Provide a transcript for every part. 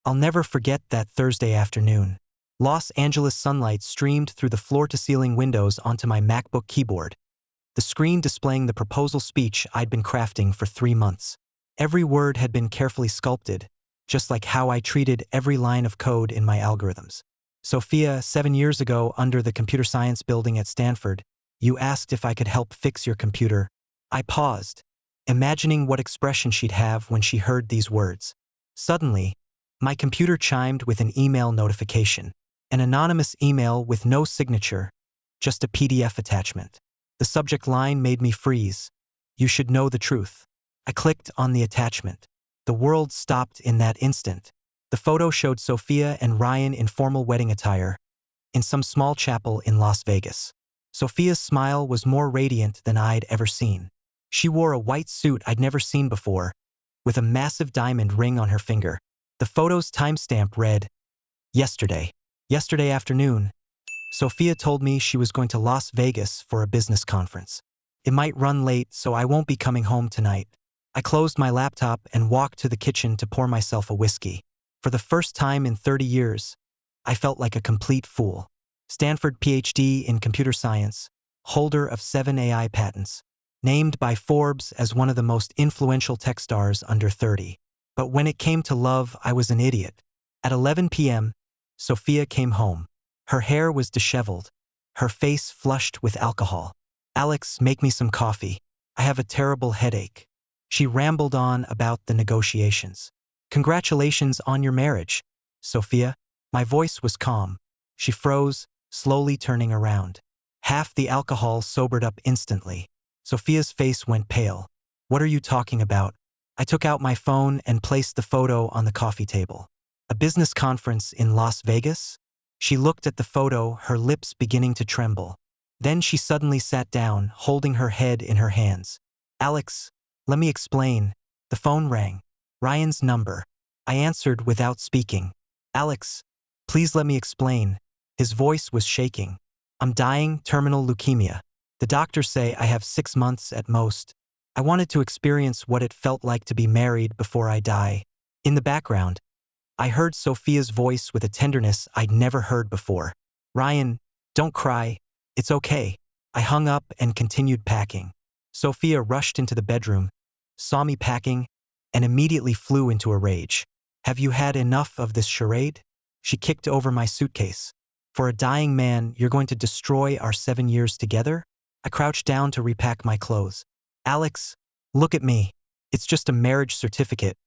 I'll never forget that Thursday afternoon. Los Angeles sunlight streamed through the floor-to-ceiling windows onto my MacBook keyboard, the screen displaying the proposal speech I'd been crafting for 3 months. Every word had been carefully sculpted, just like how I treated every line of code in my algorithms. Sophia, 7 years ago under the computer science building at Stanford, you asked if I could help fix your computer. I paused, imagining what expression she'd have when she heard these words. Suddenly, my computer chimed with an email notification, an anonymous email with no signature, just a PDF attachment. The subject line made me freeze. You should know the truth. I clicked on the attachment. The world stopped in that instant. The photo showed Sophia and Ryan in formal wedding attire, in some small chapel in Las Vegas. Sophia's smile was more radiant than I'd ever seen. She wore a white suit I'd never seen before, with a massive diamond ring on her finger. The photo's timestamp read, Yesterday. Yesterday afternoon, Sophia told me she was going to Las Vegas for a business conference. It might run late, so I won't be coming home tonight. I closed my laptop and walked to the kitchen to pour myself a whiskey. For the first time in 30 years, I felt like a complete fool. Stanford PhD in computer science, holder of 7 AI patents, named by Forbes as one of the most influential tech stars under 30. But when it came to love, I was an idiot. At 11 p.m., Sophia came home. Her hair was disheveled, her face flushed with alcohol. Alex, make me some coffee. I have a terrible headache. She rambled on about the negotiations. Congratulations on your marriage, Sophia. My voice was calm. She froze, slowly turning around. Half the alcohol sobered up instantly. Sophia's face went pale. What are you talking about? I took out my phone and placed the photo on the coffee table. A business conference in Las Vegas? She looked at the photo, her lips beginning to tremble. Then she suddenly sat down, holding her head in her hands. Alex, let me explain. The phone rang. Ryan's number. I answered without speaking. Alex, please let me explain. His voice was shaking. I'm dying, terminal leukemia. The doctors say I have 6 months at most. I wanted to experience what it felt like to be married before I die. In the background, I heard Sophia's voice with a tenderness I'd never heard before. Ryan, don't cry. It's okay. I hung up and continued packing. Sophia rushed into the bedroom, saw me packing, and immediately flew into a rage. Have you had enough of this charade? She kicked over my suitcase. For a dying man, you're going to destroy our 7 years together? I crouched down to repack my clothes. Alex, look at me. It's just a marriage certificate.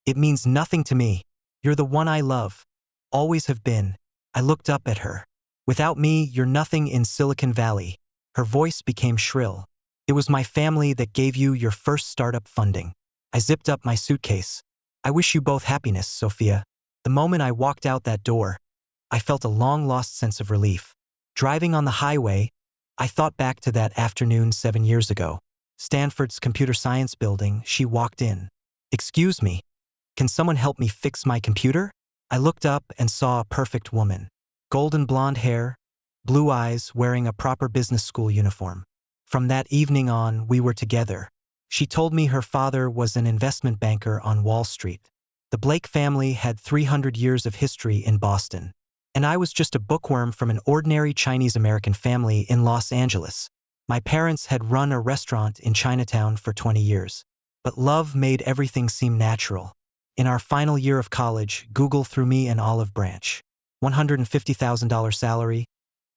It means nothing to me. You're the one I love. Always have been. I looked up at her. Without me, you're nothing in Silicon Valley. Her voice became shrill. It was my family that gave you your first startup funding. I zipped up my suitcase. I wish you both happiness, Sophia. The moment I walked out that door, I felt a long-lost sense of relief. Driving on the highway, I thought back to that afternoon 7 years ago. Stanford's computer science building. She walked in. Excuse me. Can someone help me fix my computer? I looked up and saw a perfect woman. Golden blonde hair, blue eyes, wearing a proper business school uniform. From that evening on, we were together. She told me her father was an investment banker on Wall Street. The Blake family had 300 years of history in Boston. And I was just a bookworm from an ordinary Chinese-American family in Los Angeles. My parents had run a restaurant in Chinatown for 20 years. But love made everything seem natural. In our final year of college, Google threw me an olive branch. $150,000 salary,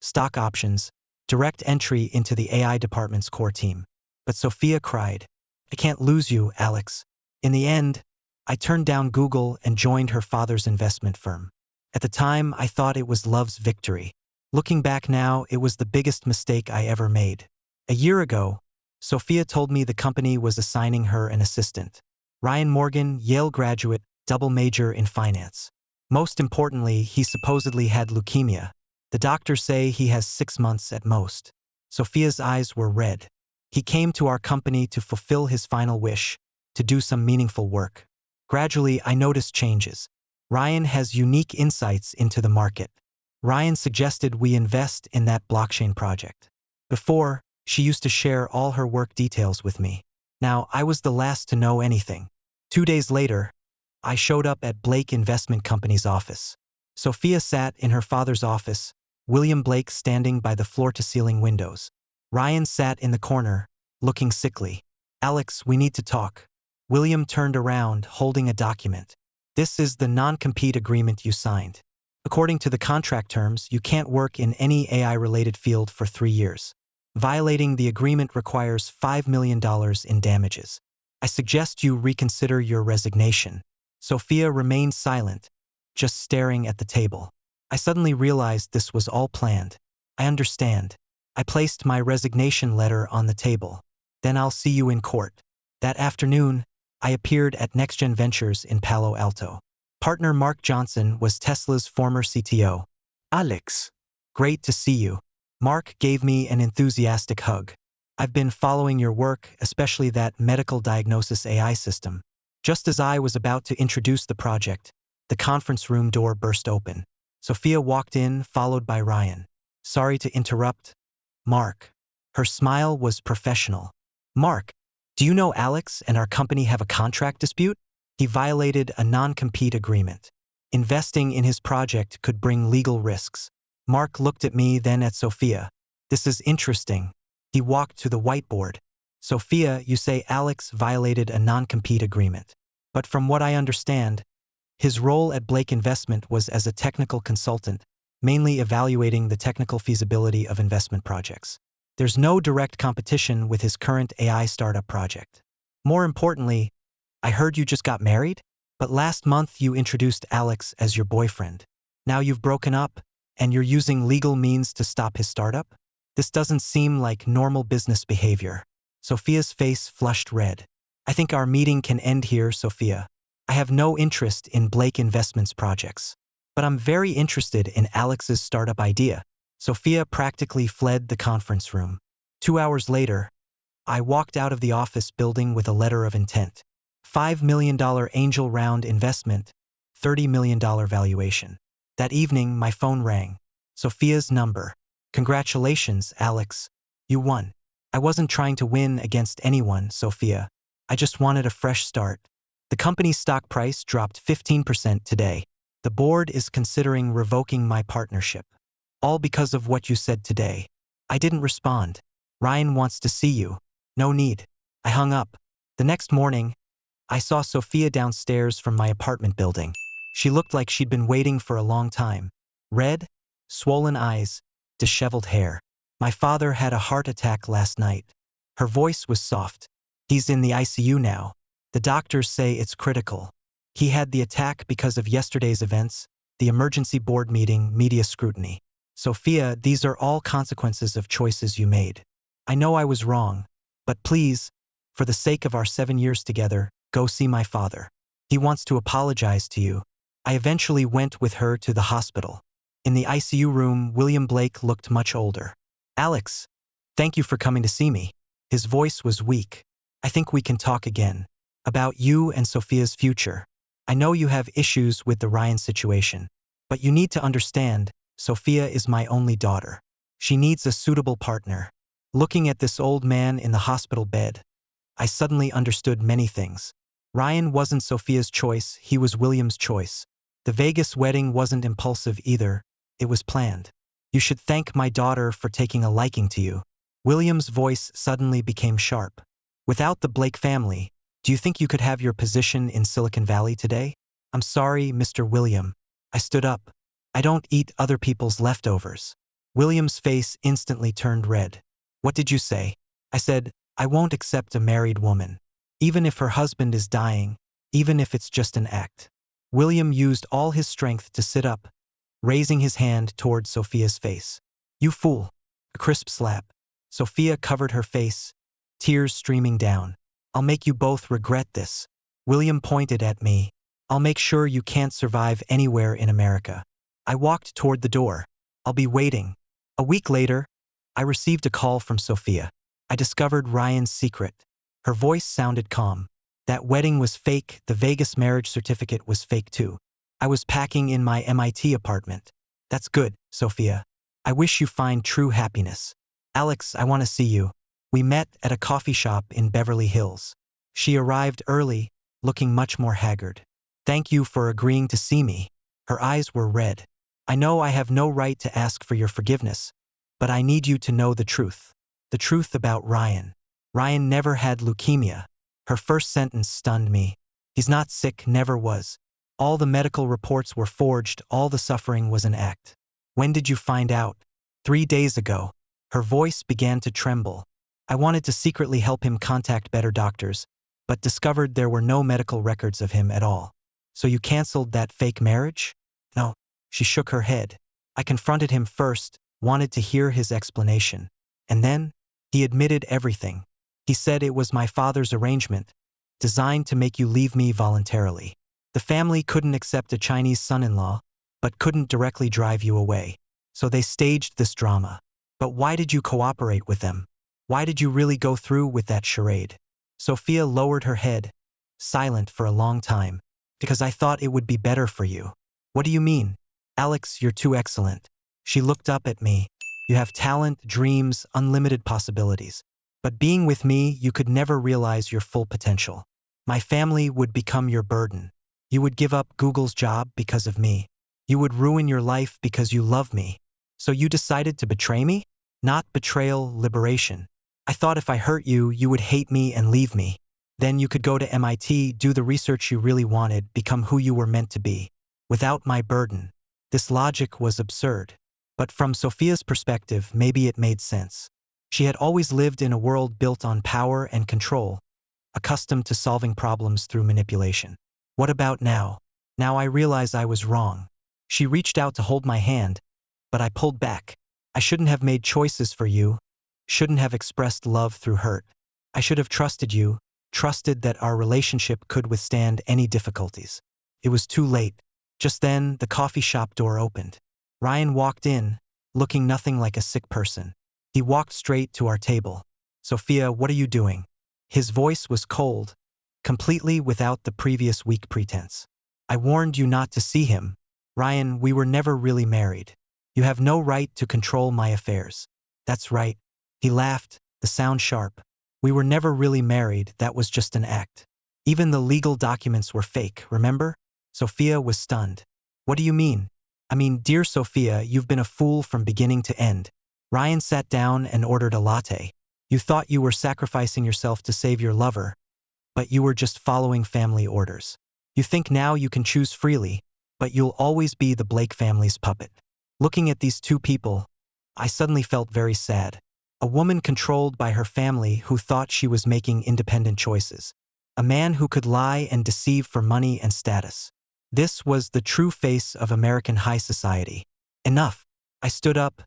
stock options, direct entry into the AI department's core team. But Sophia cried, I can't lose you, Alex. In the end, I turned down Google and joined her father's investment firm. At the time, I thought it was love's victory. Looking back now, it was the biggest mistake I ever made. A year ago, Sophia told me the company was assigning her an assistant. Ryan Morgan, Yale graduate, double major in finance. Most importantly, he supposedly had leukemia. The doctors say he has 6 months at most. Sophia's eyes were red. He came to our company to fulfill his final wish, to do some meaningful work. Gradually, I noticed changes. Ryan has unique insights into the market. Ryan suggested we invest in that blockchain project. Before, she used to share all her work details with me. Now, I was the last to know anything. 2 days later, I showed up at Blake Investment Company's office. Sophia sat in her father's office, William Blake standing by the floor-to-ceiling windows. Ryan sat in the corner, looking sickly. Alex, we need to talk. William turned around, holding a document. This is the non-compete agreement you signed. According to the contract terms, you can't work in any AI-related field for 3 years. Violating the agreement requires $5 million in damages. I suggest you reconsider your resignation. Sophia remained silent, just staring at the table. I suddenly realized this was all planned. I understand. I placed my resignation letter on the table. Then I'll see you in court. That afternoon, I appeared at NextGen Ventures in Palo Alto. Partner Mark Johnson was Tesla's former CTO. Alex, great to see you. Mark gave me an enthusiastic hug. I've been following your work, especially that medical diagnosis AI system. Just as I was about to introduce the project, the conference room door burst open. Sophia walked in, followed by Ryan. Sorry to interrupt. Mark. Her smile was professional. Mark, do you know Alex and our company have a contract dispute? He violated a non-compete agreement. Investing in his project could bring legal risks. Mark looked at me, then at Sophia. This is interesting. He walked to the whiteboard. Sophia, you say Alex violated a non-compete agreement. But from what I understand, his role at Blake Investment was as a technical consultant, mainly evaluating the technical feasibility of investment projects. There's no direct competition with his current AI startup project. More importantly, I heard you just got married? But last month you introduced Alex as your boyfriend. Now you've broken up, and you're using legal means to stop his startup? This doesn't seem like normal business behavior. Sophia's face flushed red. I think our meeting can end here, Sophia. I have no interest in Blake Investments projects. But I'm very interested in Alex's startup idea. Sophia practically fled the conference room. 2 hours later, I walked out of the office building with a letter of intent. $5 million angel round investment, $30 million valuation. That evening, my phone rang. Sophia's number. Congratulations, Alex. You won. I wasn't trying to win against anyone, Sophia. I just wanted a fresh start. The company's stock price dropped 15% today. The board is considering revoking my partnership. All because of what you said today. I didn't respond. Ryan wants to see you. No need. I hung up. The next morning, I saw Sophia downstairs from my apartment building. She looked like she'd been waiting for a long time. Red, swollen eyes, disheveled hair. My father had a heart attack last night. Her voice was soft. He's in the ICU now. The doctors say it's critical. He had the attack because of yesterday's events, the emergency board meeting, media scrutiny. Sophia, these are all consequences of choices you made. I know I was wrong, but please, for the sake of our 7 years together, go see my father. He wants to apologize to you. I eventually went with her to the hospital. In the ICU room, William Blake looked much older. Alex, thank you for coming to see me. His voice was weak. I think we can talk again. About you and Sophia's future. I know you have issues with the Ryan situation, but you need to understand, Sophia is my only daughter. She needs a suitable partner. Looking at this old man in the hospital bed, I suddenly understood many things. Ryan wasn't Sophia's choice, he was William's choice. The Vegas wedding wasn't impulsive either, it was planned. You should thank my daughter for taking a liking to you. William's voice suddenly became sharp. Without the Blake family, do you think you could have your position in Silicon Valley today? I'm sorry, Mr. William. I stood up. I don't eat other people's leftovers. William's face instantly turned red. What did you say? I said, I won't accept a married woman. Even if her husband is dying, even if it's just an act. William used all his strength to sit up, raising his hand toward Sophia's face. You fool. A crisp slap. Sophia covered her face, tears streaming down. I'll make you both regret this. William pointed at me. I'll make sure you can't survive anywhere in America. I walked toward the door. I'll be waiting. A week later, I received a call from Sophia. I discovered Ryan's secret. Her voice sounded calm. That wedding was fake, the Vegas marriage certificate was fake too. I was packing in my MIT apartment. That's good, Sophia. I wish you find true happiness. Alex, I want to see you. We met at a coffee shop in Beverly Hills. She arrived early, looking much more haggard. Thank you for agreeing to see me. Her eyes were red. I know I have no right to ask for your forgiveness, but I need you to know the truth. The truth about Ryan. Ryan never had leukemia. Her first sentence stunned me. He's not sick, never was. All the medical reports were forged, all the suffering was an act. When did you find out? 3 days ago. Her voice began to tremble. I wanted to secretly help him contact better doctors, but discovered there were no medical records of him at all. So you canceled that fake marriage? No. She shook her head. I confronted him first, wanted to hear his explanation. And then, he admitted everything. He said it was my father's arrangement, designed to make you leave me voluntarily. The family couldn't accept a Chinese son-in-law, but couldn't directly drive you away. So they staged this drama. But why did you cooperate with them? Why did you really go through with that charade? Sophia lowered her head, silent for a long time. Because I thought it would be better for you. What do you mean? Alex, you're too excellent. She looked up at me. You have talent, dreams, unlimited possibilities. But being with me, you could never realize your full potential. My family would become your burden. You would give up Google's job because of me. You would ruin your life because you love me. So you decided to betray me? Not betrayal, liberation. I thought if I hurt you, you would hate me and leave me. Then you could go to MIT, do the research you really wanted, become who you were meant to be. Without my burden. This logic was absurd. But from Sophia's perspective, maybe it made sense. She had always lived in a world built on power and control, accustomed to solving problems through manipulation. What about now? Now I realize I was wrong. She reached out to hold my hand, but I pulled back. I shouldn't have made choices for you, shouldn't have expressed love through hurt. I should have trusted you, trusted that our relationship could withstand any difficulties. It was too late. Just then, the coffee shop door opened. Ryan walked in, looking nothing like a sick person. He walked straight to our table. Sophia, what are you doing? His voice was cold, completely without the previous weak pretense. I warned you not to see him. Ryan, we were never really married. You have no right to control my affairs. That's right. He laughed, the sound sharp. We were never really married, that was just an act. Even the legal documents were fake, remember? Sophia was stunned. What do you mean? I mean, dear Sophia, you've been a fool from beginning to end. Ryan sat down and ordered a latte. You thought you were sacrificing yourself to save your lover, but you were just following family orders. You think now you can choose freely, but you'll always be the Blake family's puppet. Looking at these two people, I suddenly felt very sad. A woman controlled by her family who thought she was making independent choices. A man who could lie and deceive for money and status. This was the true face of American high society. Enough. I stood up,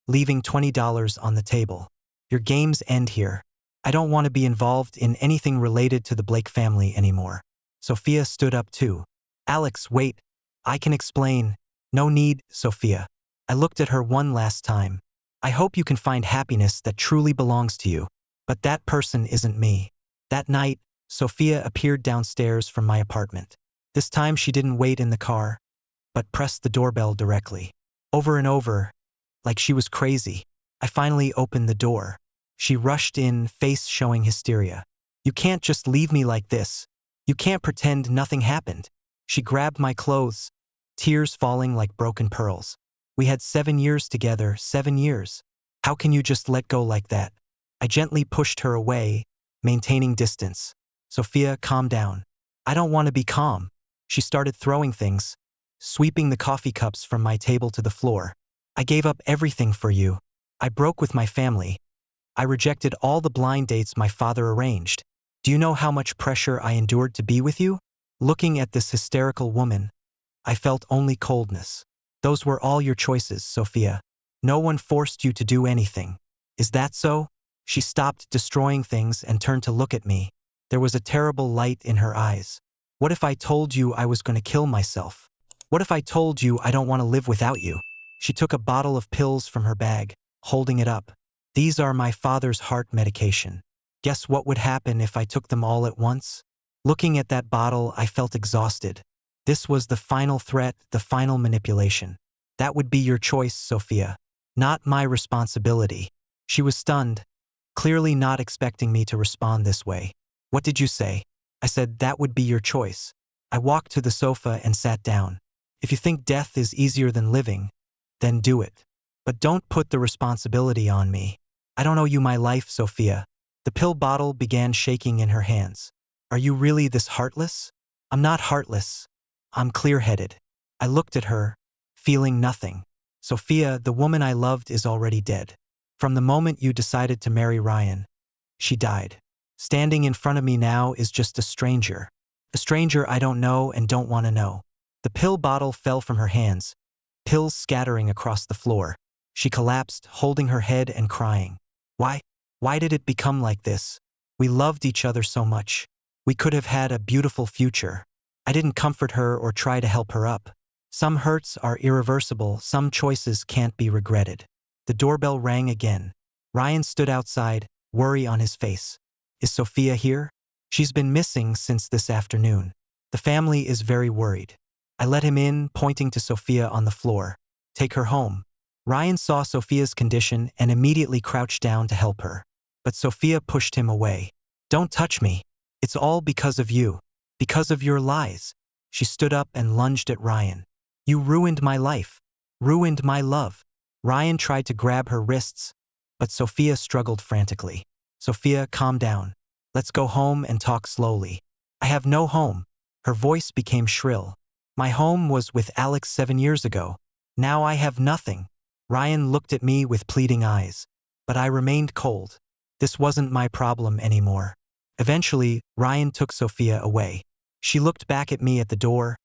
leaving $20 on the table. Your games end here. I don't want to be involved in anything related to the Blake family anymore. Sophia stood up too. Alex, wait. I can explain. No need, Sophia. I looked at her one last time. I hope you can find happiness that truly belongs to you. But that person isn't me. That night, Sophia appeared downstairs from my apartment. This time she didn't wait in the car, but pressed the doorbell directly. Over and over, like she was crazy. I finally opened the door. She rushed in, face showing hysteria. You can't just leave me like this. You can't pretend nothing happened. She grabbed my clothes, tears falling like broken pearls. We had 7 years together, 7 years. How can you just let go like that? I gently pushed her away, maintaining distance. Sophia, calm down. I don't want to be calm. She started throwing things, sweeping the coffee cups from my table to the floor. I gave up everything for you. I broke with my family. I rejected all the blind dates my father arranged. Do you know how much pressure I endured to be with you? Looking at this hysterical woman, I felt only coldness. Those were all your choices, Sophia. No one forced you to do anything. Is that so? She stopped destroying things and turned to look at me. There was a terrible light in her eyes. What if I told you I was going to kill myself? What if I told you I don't want to live without you? She took a bottle of pills from her bag, holding it up. These are my father's heart medication. Guess what would happen if I took them all at once? Looking at that bottle, I felt exhausted. This was the final threat, the final manipulation. That would be your choice, Sophia. Not my responsibility. She was stunned, clearly not expecting me to respond this way. What did you say? I said that would be your choice. I walked to the sofa and sat down. If you think death is easier than living, then do it. But don't put the responsibility on me. I don't owe you my life, Sophia. The pill bottle began shaking in her hands. Are you really this heartless? I'm not heartless. I'm clear-headed. I looked at her, feeling nothing. Sophia, the woman I loved, is already dead. From the moment you decided to marry Ryan, she died. Standing in front of me now is just a stranger. A stranger I don't know and don't want to know. The pill bottle fell from her hands, pills scattering across the floor. She collapsed, holding her head and crying. Why? Why did it become like this? We loved each other so much. We could have had a beautiful future. I didn't comfort her or try to help her up. Some hurts are irreversible, some choices can't be regretted. The doorbell rang again. Ryan stood outside, worry on his face. Is Sophia here? She's been missing since this afternoon. The family is very worried. I let him in, pointing to Sophia on the floor. Take her home. Ryan saw Sophia's condition and immediately crouched down to help her. But Sophia pushed him away. Don't touch me. It's all because of you. Because of your lies. She stood up and lunged at Ryan. You ruined my life. Ruined my love. Ryan tried to grab her wrists, but Sophia struggled frantically. Sophia, calm down. Let's go home and talk slowly. I have no home. Her voice became shrill. My home was with Alex 7 years ago. Now I have nothing. Ryan looked at me with pleading eyes, but I remained cold. This wasn't my problem anymore. Eventually, Ryan took Sophia away. She looked back at me at the door,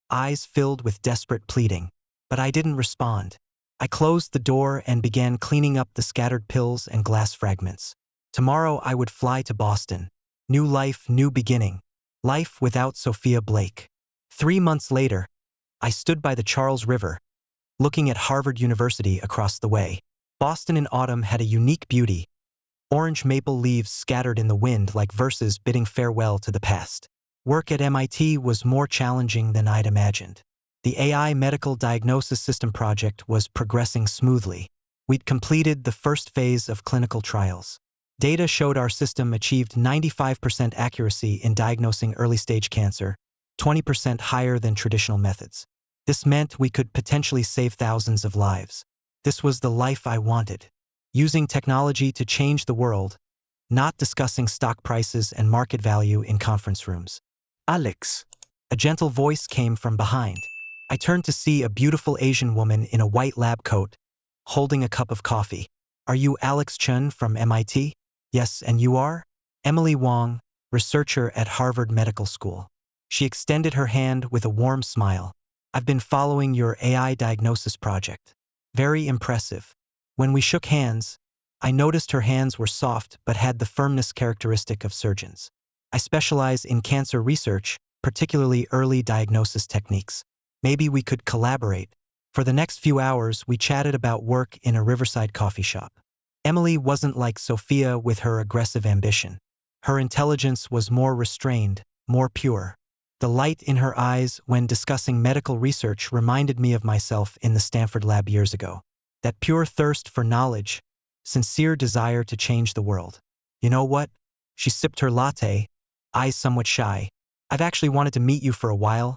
eyes filled with desperate pleading. But I didn't respond. I closed the door and began cleaning up the scattered pills and glass fragments. Tomorrow I would fly to Boston. New life, new beginning. Life without Sophia Blake. 3 months later, I stood by the Charles River, looking at Harvard University across the way. Boston in autumn had a unique beauty. Orange maple leaves scattered in the wind like verses bidding farewell to the past. Work at MIT was more challenging than I'd imagined. The AI medical diagnosis system project was progressing smoothly. We'd completed the first phase of clinical trials. Data showed our system achieved 95% accuracy in diagnosing early-stage cancer, 20% higher than traditional methods. This meant we could potentially save thousands of lives. This was the life I wanted. Using technology to change the world, not discussing stock prices and market value in conference rooms. Alex. A gentle voice came from behind. I turned to see a beautiful Asian woman in a white lab coat, holding a cup of coffee. Are you Alex Chen from MIT? Yes, and you are? Emily Wong, researcher at Harvard Medical School. She extended her hand with a warm smile. I've been following your AI diagnosis project. Very impressive. When we shook hands, I noticed her hands were soft but had the firmness characteristic of surgeons. I specialize in cancer research, particularly early diagnosis techniques. Maybe we could collaborate. For the next few hours, we chatted about work in a riverside coffee shop. Emily wasn't like Sophia with her aggressive ambition. Her intelligence was more restrained, more pure. The light in her eyes when discussing medical research reminded me of myself in the Stanford lab years ago. That pure thirst for knowledge, sincere desire to change the world. You know what? She sipped her latte, eyes somewhat shy. I've actually wanted to meet you for a while,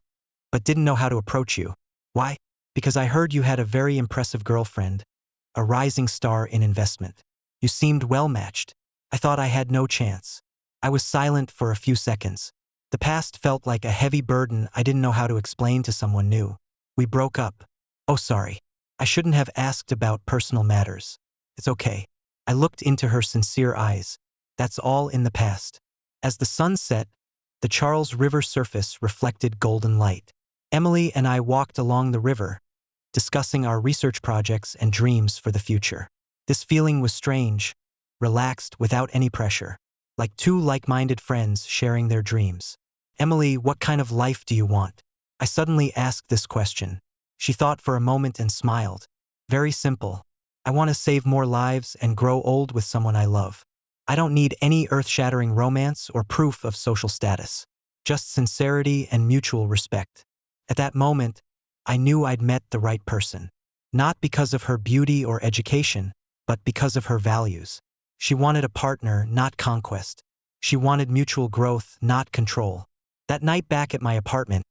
but didn't know how to approach you. Why? Because I heard you had a very impressive girlfriend, a rising star in investment. You seemed well matched. I thought I had no chance. I was silent for a few seconds. The past felt like a heavy burden I didn't know how to explain to someone new. We broke up. Oh, sorry. I shouldn't have asked about personal matters. It's okay. I looked into her sincere eyes. That's all in the past. As the sun set, the Charles River surface reflected golden light. Emily and I walked along the river, discussing our research projects and dreams for the future. This feeling was strange, relaxed without any pressure, like two like-minded friends sharing their dreams. Emily, what kind of life do you want? I suddenly asked this question. She thought for a moment and smiled. Very simple. I want to save more lives and grow old with someone I love. I don't need any earth-shattering romance or proof of social status. Just sincerity and mutual respect. At that moment, I knew I'd met the right person. Not because of her beauty or education, but because of her values. She wanted a partner, not conquest. She wanted mutual growth, not control. That night back at my apartment,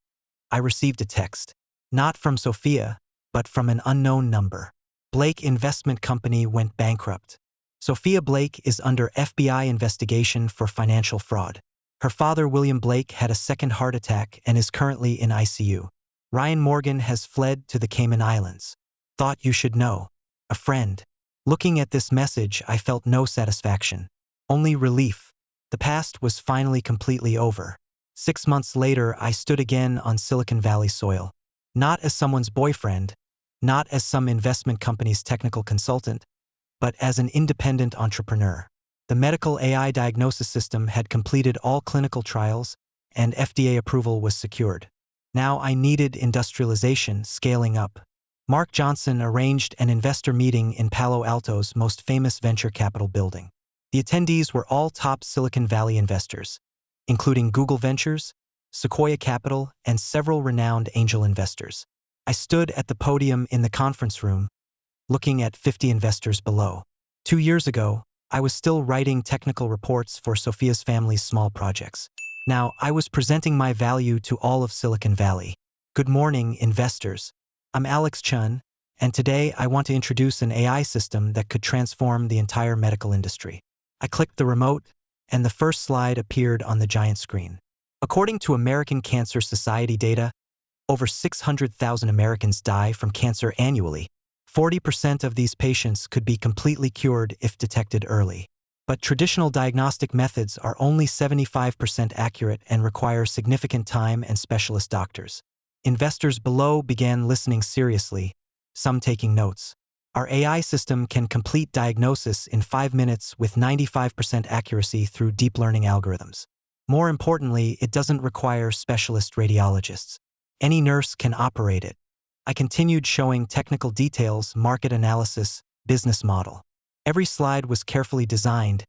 I received a text. Not from Sophia, but from an unknown number. Blake Investment Company went bankrupt. Sophia Blake is under FBI investigation for financial fraud. Her father, William Blake, had a second heart attack and is currently in ICU. Ryan Morgan has fled to the Cayman Islands. Thought you should know. A friend. Looking at this message, I felt no satisfaction. Only relief. The past was finally completely over. 6 months later, I stood again on Silicon Valley soil. Not as someone's boyfriend, not as some investment company's technical consultant, but as an independent entrepreneur. The medical AI diagnosis system had completed all clinical trials, and FDA approval was secured. Now I needed industrialization, scaling up. Mark Johnson arranged an investor meeting in Palo Alto's most famous venture capital building. The attendees were all top Silicon Valley investors, including Google Ventures, Sequoia Capital, and several renowned angel investors. I stood at the podium in the conference room, looking at 50 investors below. 2 years ago, I was still writing technical reports for Sophia's family's small projects. Now, I was presenting my value to all of Silicon Valley. Good morning, investors. I'm Alex Chun, and today I want to introduce an AI system that could transform the entire medical industry. I clicked the remote, and the first slide appeared on the giant screen. According to American Cancer Society data, over 600,000 Americans die from cancer annually. 40% of these patients could be completely cured if detected early. But traditional diagnostic methods are only 75% accurate and require significant time and specialist doctors. Investors below began listening seriously, some taking notes. Our AI system can complete diagnosis in 5 minutes with 95% accuracy through deep learning algorithms. More importantly, it doesn't require specialist radiologists. Any nurse can operate it. I continued showing technical details, market analysis, business model. Every slide was carefully designed,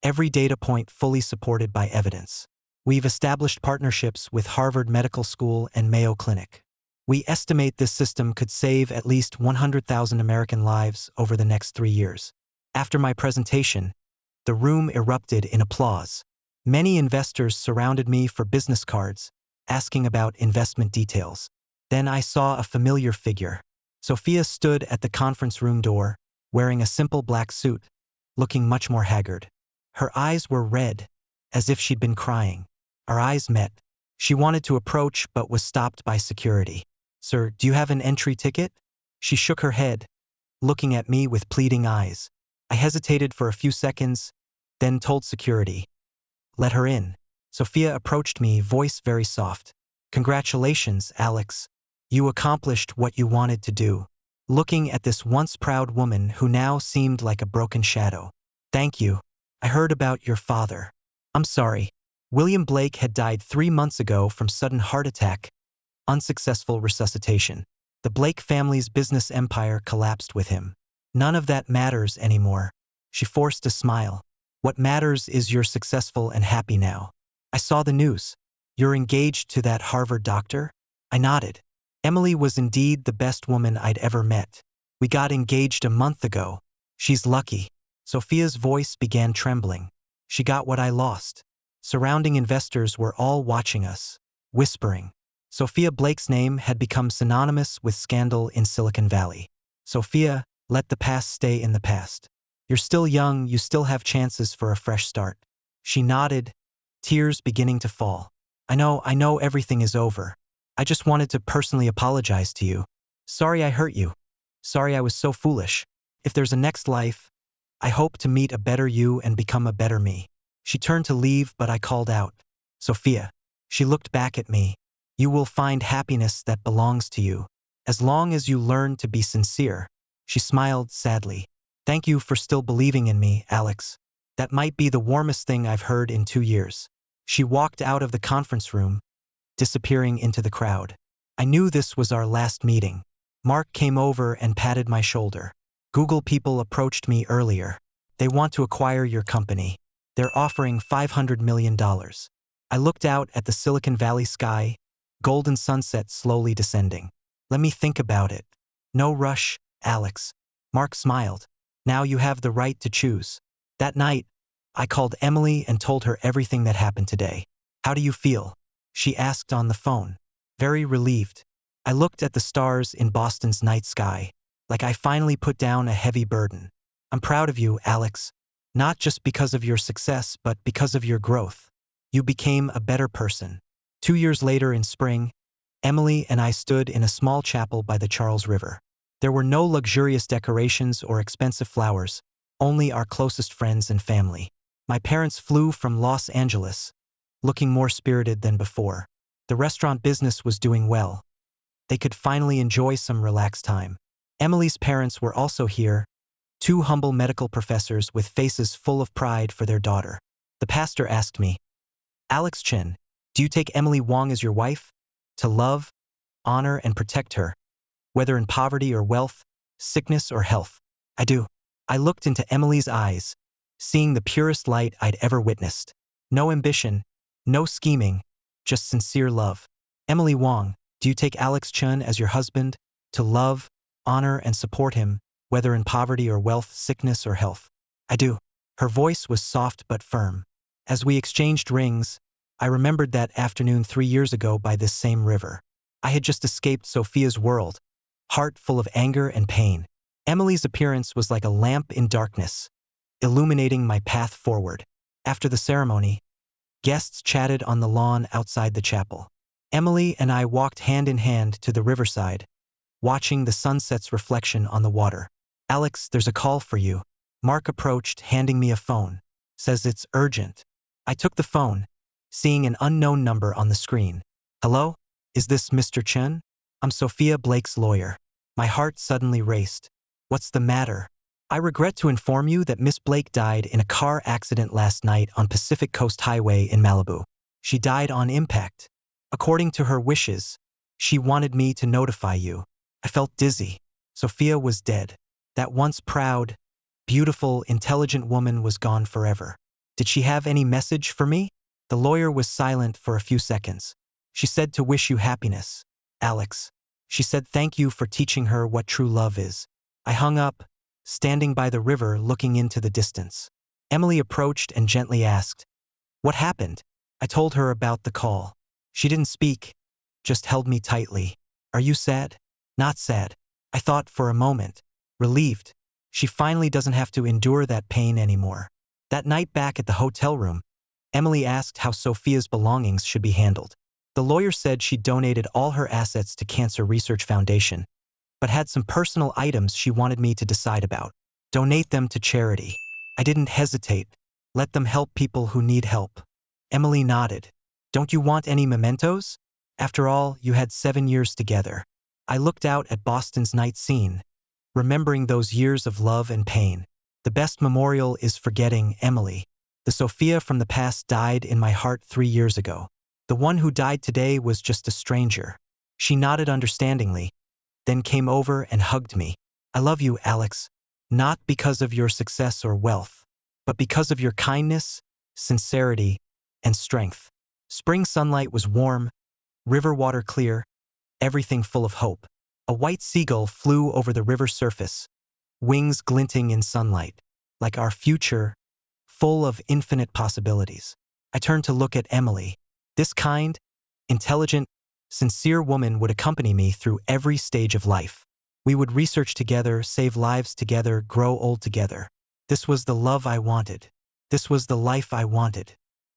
every data point fully supported by evidence. We've established partnerships with Harvard Medical School and Mayo Clinic. We estimate this system could save at least 100,000 American lives over the next 3 years. After my presentation, the room erupted in applause. Many investors surrounded me for business cards, asking about investment details. Then I saw a familiar figure. Sophia stood at the conference room door, wearing a simple black suit, looking much more haggard. Her eyes were red, as if she'd been crying. Our eyes met. She wanted to approach but was stopped by security. "Sir, do you have an entry ticket?" She shook her head, looking at me with pleading eyes. I hesitated for a few seconds, then told security, "Let her in." Sophia approached me, voice very soft. "Congratulations, Alex. You accomplished what you wanted to do." Looking at this once proud woman who now seemed like a broken shadow. "Thank you. I heard about your father." "I'm sorry. William Blake had died 3 months ago from sudden heart attack, unsuccessful resuscitation. The Blake family's business empire collapsed with him. None of that matters anymore." She forced a smile. "What matters is you're successful and happy now. I saw the news. You're engaged to that Harvard doctor?" I nodded. Emily was indeed the best woman I'd ever met. "We got engaged a month ago. She's lucky." Sophia's voice began trembling. She got what I lost. Surrounding investors were all watching us, whispering. Sophia Blake's name had become synonymous with scandal in Silicon Valley. "Sophia, let the past stay in the past. You're still young, you still have chances for a fresh start." She nodded, tears beginning to fall. I know everything is over. I just wanted to personally apologize to you. Sorry I hurt you. Sorry I was so foolish. If there's a next life, I hope to meet a better you and become a better me." She turned to leave, but I called out, "Sophia." She looked back at me. "You will find happiness that belongs to you, as long as you learn to be sincere." She smiled sadly. "Thank you for still believing in me, Alex. That might be the warmest thing I've heard in 2 years." She walked out of the conference room, disappearing into the crowd. I knew this was our last meeting. Mark came over and patted my shoulder. "Google people approached me earlier. They want to acquire your company. They're offering $500 million. I looked out at the Silicon Valley sky, golden sunset slowly descending. "Let me think about it." "No rush, Alex." Mark smiled. "Now you have the right to choose." That night, I called Emily and told her everything that happened today. "How do you feel?" she asked on the phone, very relieved. I looked at the stars in Boston's night sky, like I finally put down a heavy burden. I'm proud of you, Alex. Not just because of your success, but because of your growth. You became a better person. 2 years later in spring, Emily and I stood in a small chapel by the Charles River. There were no luxurious decorations or expensive flowers, only our closest friends and family. My parents flew from Los Angeles, looking more spirited than before. The restaurant business was doing well. They could finally enjoy some relaxed time. Emily's parents were also here, two humble medical professors with faces full of pride for their daughter. The pastor asked me, Alex Chen, do you take Emily Wong as your wife? To love, honor, and protect her, whether in poverty or wealth, sickness or health. I do. I looked into Emily's eyes, seeing the purest light I'd ever witnessed. No ambition, no scheming, just sincere love. Emily Wong, do you take Alex Chen as your husband, to love, honor, and support him, whether in poverty or wealth, sickness or health? I do. Her voice was soft but firm. As we exchanged rings, I remembered that afternoon 3 years ago by this same river. I had just escaped Sophia's world, heart full of anger and pain. Emily's appearance was like a lamp in darkness, illuminating my path forward. After the ceremony, guests chatted on the lawn outside the chapel. Emily and I walked hand in hand to the riverside, watching the sunset's reflection on the water. Alex, there's a call for you. Mark approached, handing me a phone. Says it's urgent. I took the phone, seeing an unknown number on the screen. Hello? Is this Mr. Chen? I'm Sophia Blake's lawyer. My heart suddenly raced. What's the matter? I regret to inform you that Miss Blake died in a car accident last night on Pacific Coast Highway in Malibu. She died on impact. According to her wishes, she wanted me to notify you. I felt dizzy. Sophia was dead. That once proud, beautiful, intelligent woman was gone forever. Did she have any message for me? The lawyer was silent for a few seconds. She said to wish you happiness, Alex. She said thank you for teaching her what true love is. I hung up, standing by the river looking into the distance. Emily approached and gently asked, what happened? I told her about the call. She didn't speak, just held me tightly. Are you sad? Not sad. I thought for a moment. Relieved. She finally doesn't have to endure that pain anymore. That night back at the hotel room, Emily asked how Sophia's belongings should be handled. The lawyer said she donated all her assets to Cancer Research Foundation, but had some personal items she wanted me to decide about. Donate them to charity. I didn't hesitate. Let them help people who need help. Emily nodded. Don't you want any mementos? After all, you had 7 years together. I looked out at Boston's night scene, remembering those years of love and pain. The best memorial is forgetting Emily. The Sophia from the past died in my heart 3 years ago. The one who died today was just a stranger. She nodded understandingly, then came over and hugged me. I love you, Alex, not because of your success or wealth, but because of your kindness, sincerity, and strength. Spring sunlight was warm, river water clear, everything full of hope. A white seagull flew over the river's surface, wings glinting in sunlight, like our future, full of infinite possibilities. I turned to look at Emily. This kind, intelligent, sincere woman would accompany me through every stage of life. We would research together, save lives together, grow old together. This was the love I wanted. This was the life I wanted.